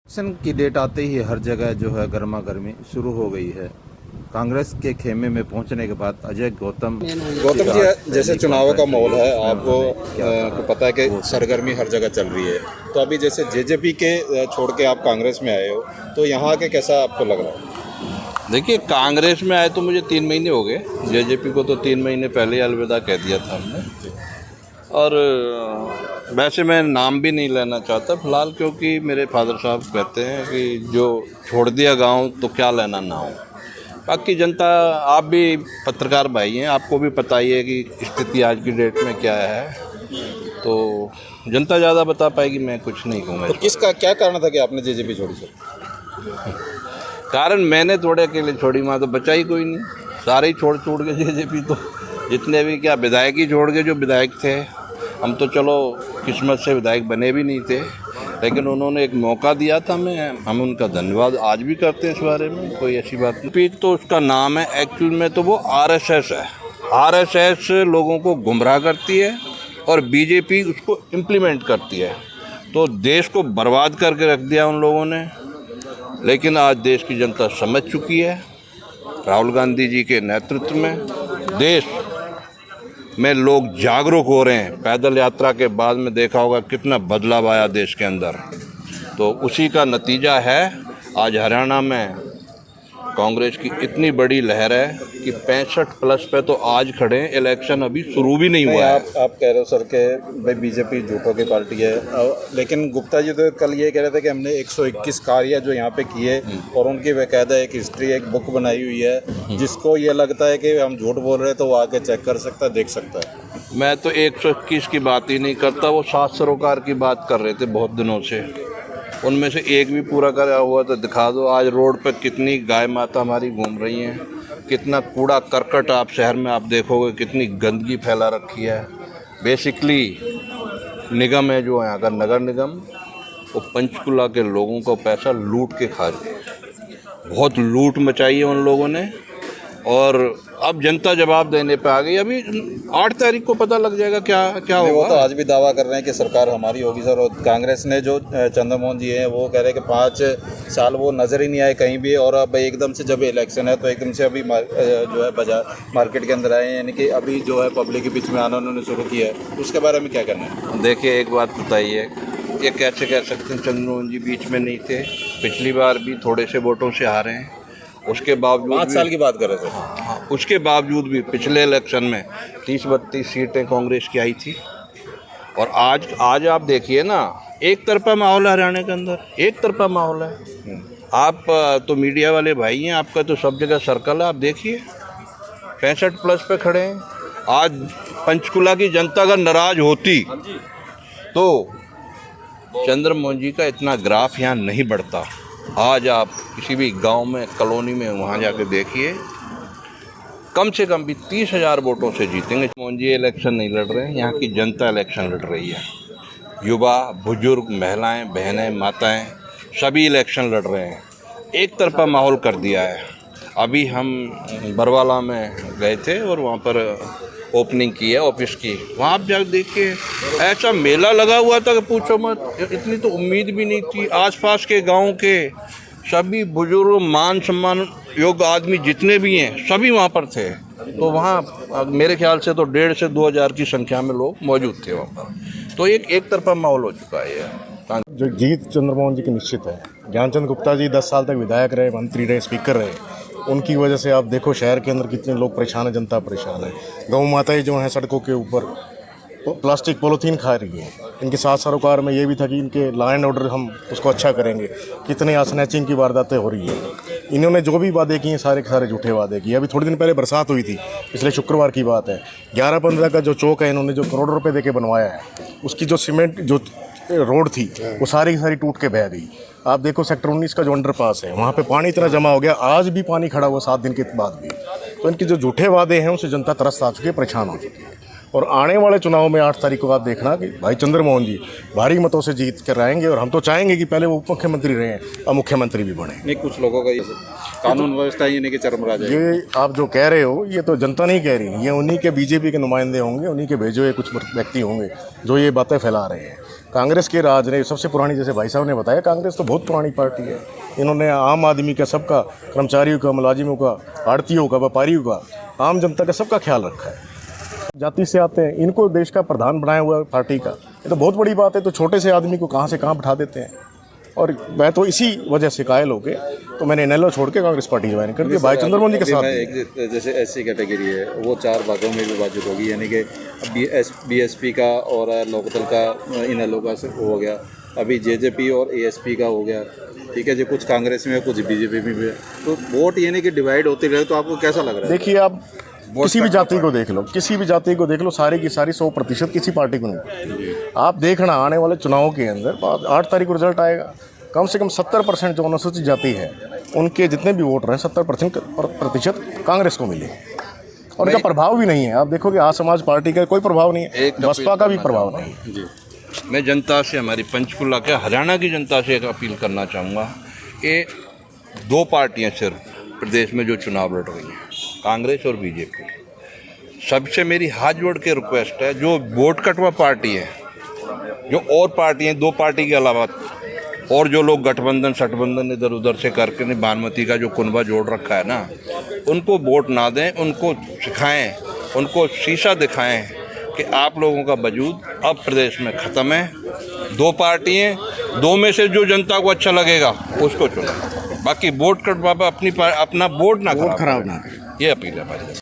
Election की date आते ही हर जगह जो है गर्मा गर्मी शुरू हो गई है। कांग्रेस के खेमे में पहुंचने के बाद अजय गौतम गौतम जी, जैसे चुनाव का माहौल है, आपको को पता है कि सरगर्मी हर जगह चल रही है, तो अभी जैसे जेजेपी के छोड़ के आप कांग्रेस में आए हो, तो यहाँ के कैसा आपको लग रहा है? देखिए, कांग्रेस में आए तो मुझे 3 महीने हो गए। जेजेपी को तो 3 महीने पहले ही अलविदा कह दिया था हमने। और वैसे मैं नाम भी नहीं लेना चाहता फ़िलहाल, क्योंकि मेरे फादर साहब कहते हैं कि जो छोड़ दिया गांव तो क्या लेना ना हो। बाकी जनता, आप भी पत्रकार भाई हैं, आपको भी पता ही है कि स्थिति आज की डेट में क्या है, तो जनता ज़्यादा बता पाएगी, मैं कुछ नहीं कहूँगा। तो किसका क्या कारण था कि आपने जेजेपी छोड़ी सर? कारण मैंने थोड़े अकेले छोड़ी, वहाँ तो बचा ही कोई नहीं, सारे ही छोड़ के जेजेपी, तो जितने भी क्या विधायक ही छोड़ के जो विधायक थे। हम तो चलो किस्मत से विधायक बने भी नहीं थे, लेकिन उन्होंने एक मौका दिया था, हम उनका धन्यवाद आज भी करते हैं। इस बारे में कोई ऐसी बात नहीं। पीक तो उसका नाम है, एक्चुअल में तो वो आरएसएस है। आरएसएस लोगों को गुमराह करती है और बीजेपी उसको इम्प्लीमेंट करती है, तो देश को बर्बाद करके रख दिया उन लोगों ने। लेकिन आज देश की जनता समझ चुकी है, राहुल गांधी जी के नेतृत्व में देश में लोग जागरूक हो रहे हैं। पैदल यात्रा के बाद में देखा होगा कितना बदलाव आया देश के अंदर, तो उसी का नतीजा है आज हरियाणा में कांग्रेस की इतनी बड़ी लहर है कि 65+ पे तो आज खड़े हैं। इलेक्शन अभी शुरू भी नहीं हुआ है। आप कह रहे हो सर कि भाई बीजेपी झूठों की पार्टी है, लेकिन गुप्ता जी तो कल ये कह रहे थे कि हमने 121 कार्य जो यहाँ पे किए, और उनकी बाकायदा एक हिस्ट्री, एक बुक बनाई हुई है, जिसको ये लगता है कि हम झूठ बोल रहे हैं तो वो आके चेक कर सकता है, देख सकता है। मैं तो 121 की बात ही नहीं करता, वो 7 सरोकार की बात कर रहे थे बहुत दिनों से। उनमें से एक भी पूरा करा हुआ तो दिखा दो। आज रोड पर कितनी गाय माता हमारी घूम रही हैं, कितना कूड़ा करकट आप शहर में आप देखोगे, कितनी गंदगी फैला रखी है। बेसिकली निगम है जो यहाँ का नगर निगम, वो पंचकुला के लोगों को पैसा लूट के खा रही है। बहुत लूट मचाई है उन लोगों ने, और अब जनता जवाब देने पे आ गई। अभी 8 तारीख को पता लग जाएगा क्या क्या होगा। वो तो आज भी दावा कर रहे हैं कि सरकार हमारी होगी सर, और कांग्रेस ने जो चंद्रमोहन जी हैं वो कह रहे हैं कि 5 साल वो नज़र ही नहीं आए कहीं भी, और अब एकदम से जब इलेक्शन है तो एकदम से अभी जो है बाजार मार्केट के अंदर आए हैं, यानी कि अभी जो है पब्लिक के बीच में आना उन्होंने शुरू किया है। उसके बारे में क्या करना है? देखिए, एक बात बताइए, ये कैसे कह सकते हैं चंद्रमोहन जी बीच में नहीं थे? पिछली बार भी थोड़े से वोटों से हारे हैं, उसके बावजूद 5 साल की बात कर रहे थे। हाँ, उसके बावजूद भी पिछले इलेक्शन में 30-32 सीटें कांग्रेस की आई थी। और आज आप देखिए ना, एक तरफा माहौल है हरियाणा के अंदर, एक तरफा माहौल है। आप तो मीडिया वाले भाई हैं, आपका तो सब जगह सर्कल है, आप देखिए 65+ पे खड़े हैं। आज पंचकुला की जनता अगर नाराज होती तो चंद्रमोहन जी का इतना ग्राफ यहाँ नहीं बढ़ता। आज आप किसी भी गांव में, कॉलोनी में, वहाँ जाके देखिए, कम से कम भी 30,000 वोटों से जीतेंगे। मोहन जी इलेक्शन नहीं लड़ रहे हैं, यहाँ की जनता इलेक्शन लड़ रही है। युवा, बुजुर्ग, महिलाएं, बहनें, माताएं सभी इलेक्शन लड़ रहे हैं। एक तरफा माहौल कर दिया है। अभी हम बरवाला में गए थे और वहाँ पर ओपनिंग की है ऑफिस की। वहाँ आप जाकर देखिए, ऐसा मेला लगा हुआ था कि पूछो मत। इतनी तो उम्मीद भी नहीं थी। आसपास के गांव के सभी बुजुर्ग, मान सम्मान योग्य आदमी जितने भी हैं, सभी वहाँ पर थे। तो वहाँ मेरे ख्याल से तो 1,500 से 2,000 की संख्या में लोग मौजूद थे वहाँ पर। तो एक तरफा माहौल हो चुका है। जो जीत चंद्रमोहन जी की निश्चित है। ज्ञानचंद गुप्ता जी 10 साल तक विधायक रहे, मंत्री रहे, स्पीकर रहे। उनकी वजह से आप देखो शहर के अंदर कितने लोग परेशान है, जनता परेशान है। गौ माताएं जो हैं सड़कों के ऊपर प्लास्टिक पॉलीथीन खा रही हैं। इनके 7 सरोकार में ये भी था कि इनके लॉ एंड ऑर्डर हम उसको अच्छा करेंगे। कितने स्नैचिंग की वारदातें हो रही हैं। इन्होंने जो भी वादे किए सारे के सारे झूठे वादे किए। अभी थोड़े दिन पहले बरसात हुई थी, पिछले शुक्रवार की बात है। 11-15 का जो चौक है, इन्होंने जो करोड़ों रुपए देके बनवाया है, उसकी जो सीमेंट जो रोड थी वो सारी की सारी टूट के बह गई। आप देखो सेक्टर 19 का जो अंडरपास है, वहाँ पे पानी इतना जमा हो गया, आज भी पानी खड़ा हुआ 7 दिन के बाद भी। तो इनके जो झूठे वादे हैं उनसे जनता तरस आ चुकी है, परेशान हो चुकी है। और आने वाले चुनाव में 8 तारीख को आप देखना कि भाई चंद्रमोहन जी भारी मतों से जीत कर आएंगे। और हम तो चाहेंगे कि पहले वो उप मुख्यमंत्री रहें और मुख्यमंत्री भी बने। नहीं, कुछ लोगों का ये कानून व्यवस्था यानी कि चरमरा जाएगी। ये आप जो कह रहे हो ये तो जनता नहीं कह रही, ये उन्हीं के बीजेपी के नुमाइंदे होंगे, उन्हीं के भेजे हुए कुछ व्यक्ति होंगे जो ये बातें फैला रहे हैं। कांग्रेस के राज ने सबसे पुरानी, जैसे भाई साहब ने बताया, कांग्रेस तो बहुत पुरानी पार्टी है। इन्होंने आम आदमी का, सबका, कर्मचारियों का, मुलाजिमों का, आड़तियों का, व्यापारियों का, आम जनता का सबका ख्याल रखा है। जाति से आते हैं, इनको देश का प्रधान बनाया हुआ है पार्टी का, ये तो बहुत बड़ी बात है। तो छोटे से आदमी को कहाँ से कहाँ बिठा देते हैं। और मैं तो इसी वजह से कायल हो गए, तो मैंने इनेलो छोड़ के कांग्रेस पार्टी ज्वाइन कर दी भाई चंद्रमोहन जी के साथ। एक जैसे एससी कैटेगरी है वो 4 भागों में विभाजित होगी, यानी कि बीएसपी का और लोकदल का, इनेलो का हो गया, अभी जेजेपी और एएसपी का हो गया, ठीक है जी, कुछ कांग्रेस में है, कुछ बीजेपी में भी है। तो वोट यानी कि डिवाइड होते रहे, तो आपको कैसा लग रहा है? देखिए, आप किसी भी जाति को देख लो, किसी भी जाति को देख लो, सारी की सारी 100% किसी पार्टी को नहीं। आप देखना आने वाले चुनाव के अंदर 8 तारीख को रिजल्ट आएगा, कम से कम 70% जो अनुसूचित जाति है उनके जितने भी वोटर हैं 70% कांग्रेस को मिले। और इनका प्रभाव भी नहीं है। आप देखोगे आज समाज पार्टी का कोई प्रभाव नहीं है, बसपा का भी प्रभाव नहीं है। मैं जनता से, हमारी पंचकुला के हरियाणा की जनता से एक अपील करना चाहूँगा कि 2 पार्टियां सिर्फ प्रदेश में जो चुनाव लड़ रही हैं, कांग्रेस और बीजेपी, सबसे मेरी हाथ जोड़ के रिक्वेस्ट है, जो वोट कटवा पार्टी है, जो और पार्टी हैं 2 पार्टी के अलावा, और जो लोग गठबंधन सठबंधन इधर उधर से करके ने बानमती का जो कुनबा जोड़ रखा है ना, उनको वोट ना दें, उनको सिखाएं, उनको शीशा दिखाएं कि आप लोगों का वजूद अब प्रदेश में ख़त्म है। 2 पार्टी हैं, 2 में से जो जनता को अच्छा लगेगा उसको चुनें, बाकी वोट कटवा पर अपना वोट ना खराब ना, ये अपील है भाई।